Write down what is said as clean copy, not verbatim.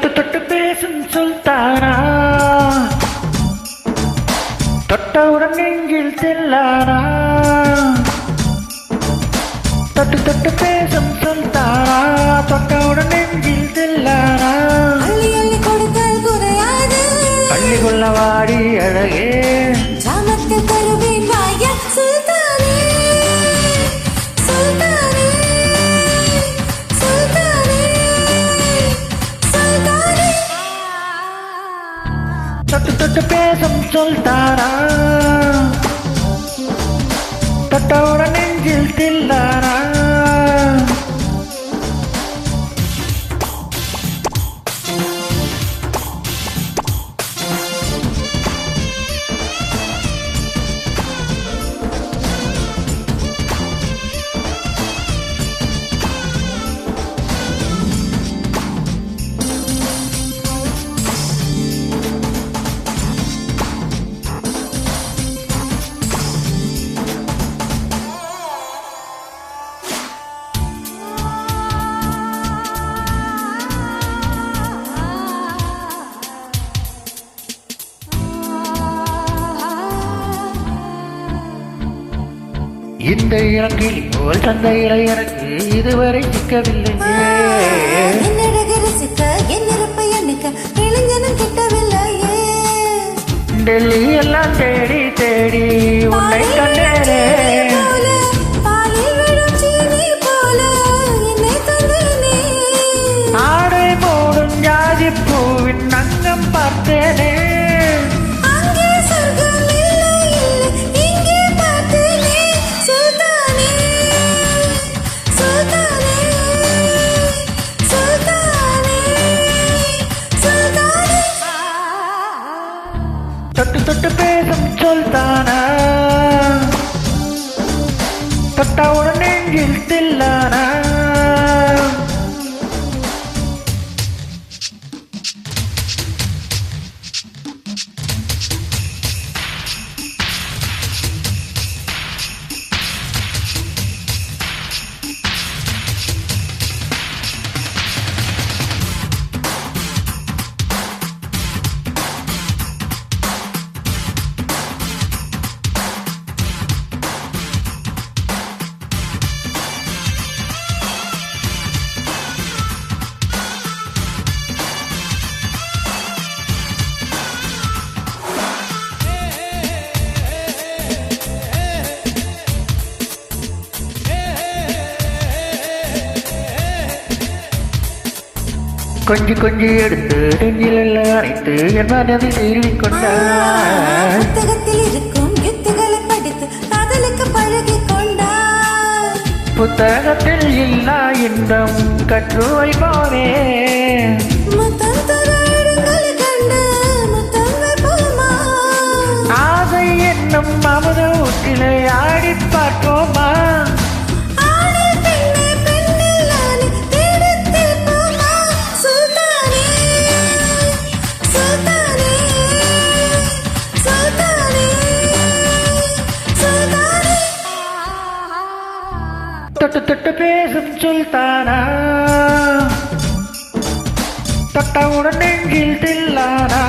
தொட்டு தொட்டு பேசும் சுல்தானா, தொட்டவுடன் நெஞ்சில் செல்லானா. தொட்டு தொட்டு பேசும் சுல்தானா, தொட்டவுடன் நெஞ்சில் செல்லானா. அள்ளி அள்ளி கொடுத்தால் குறையாது, அள்ளி கொள்ள வாடி அழகே, ஜாமத்தில் தருவேன் வாயா சுல்தானே, சுல்தானே, சுல்தானே, சுல்தானே. தொட்டு தொட்டு பேசும் சுல்தானா, தொட்டவுடன் நெஞ்சில் தில்லானா. இந்த இளங்கிளி போல் சந்தையில எனக்கு இதுவரை சிக்கவில்லை. என்னடக ரசிக்க என் இருப்பை எண்ணிக்க இளைஞனும் கிட்டவில்லையே. டெல்லி எல்லாம் தேடி தேடி உன்னை கண்டேனே. பாலில் விழும் சீனி போல என்னை தந்தேனே. ஆடை மூடும் ஜாதி பூவின் அங்கம் பார்த்தேனே. அங்கே சொர்க்கம் இல்லை இல்லை இங்கே பார்த்தேனே. சுல்தானே, சுல்தானே, சுல்தானே, சுல்தானே. தொட்டு தொட்டு பேசும் சுல்தானா, தொட்டவுடன் நெஞ்சில் தில்லானா. கொஞ்சி கொஞ்சி எடுத்து நெஞ்சில் அணைத்து என் மனதை சீறிக் கொண்டார். புத்தகத்தில் இருக்கும் யுத்திகளை படித்து காதலுக்கு பழகி கொண்டார். புத்தகத்தில் இல்லா இன்பம் கற்று வைப்போனே. முத்தம் தர இடங்களை கண்டு முத்தம் வைப்போமா. ஆசை என்னும் அமுத ஊற்றிலே ஆடி பார்ப்போமா. ஆணில் பெண்ணே பெண்ணில் ஆணி தேடித் தீர்ப்போமா. சுல்தானே, சுல்தானே, சுல்தானே, சுல்தானே. தொட்டு தொட்டு பேசும் சுல்தானா, தொட்டவுடன் நெஞ்சில் தில்லானா.